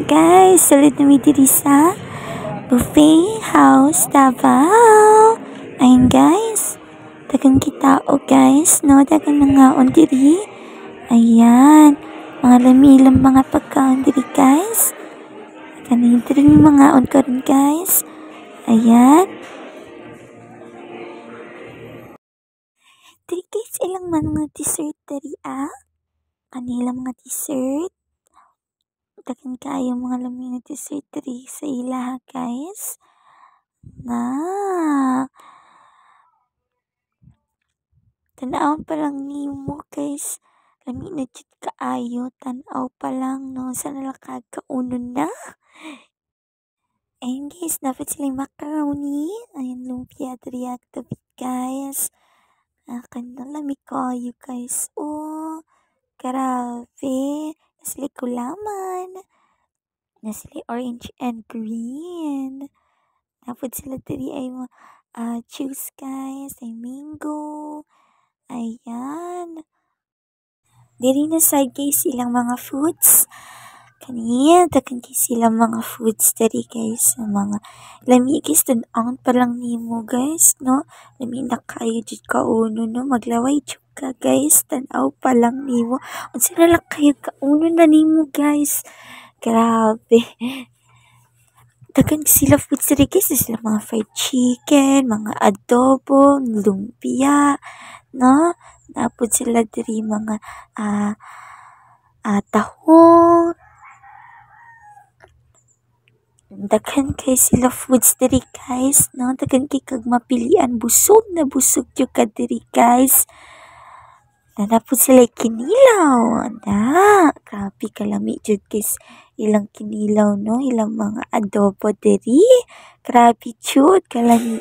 Guys, salud na mi diri sa Buffet House Davao. Ayun guys, dagang kitao guys, no? Dagang nangaon diri. Ayan, mga lamilang mga pagkaon diri guys. Kanin diri mga on karon guys. Ayan. Diri guys, ilang mga dessert diri Kanila mga dessert. Dagan kayo mga lami nga dessert diri sa ilaha guys. Na tanawon pa lang nimo guys. Lami na jud kaayo, tan-aw pa lang no sa nalakad kaunon na. Ayun guys, dapat sila macaroni. Ayun lumpia diri tabi guys. Lami kayo guys. Oh, grabe. Nasli gulaman. Nasli orange and green. Tapos sila diri ay juice guys, ay mango. Ayan. Diri na side guys ilang mga foods. Kaniya, dagan guys silang mga foods diri guys. Mga lami guys, tan-on pa lang nimo guys, no? Lami na kayo jud kauno, no? Maglaway jud ka guys, tan-aw pa lang nimo. Unsa na lang kayo kauno na nimo guys. Grabe. Dagan sila foods diri guys, sila mga fried chicken, mga adobo, lumpia, no? Tapos sila diri mga tahong. Daghan kay sila foods diri guys, no? Daghan kay kag mapilian, busog na busog jud ka diri guys. Nanapod sila kinilaw. Grabe kalami jud guys. Ilang kinilaw no, ilang mga adobo diri. Grabe jud kalami.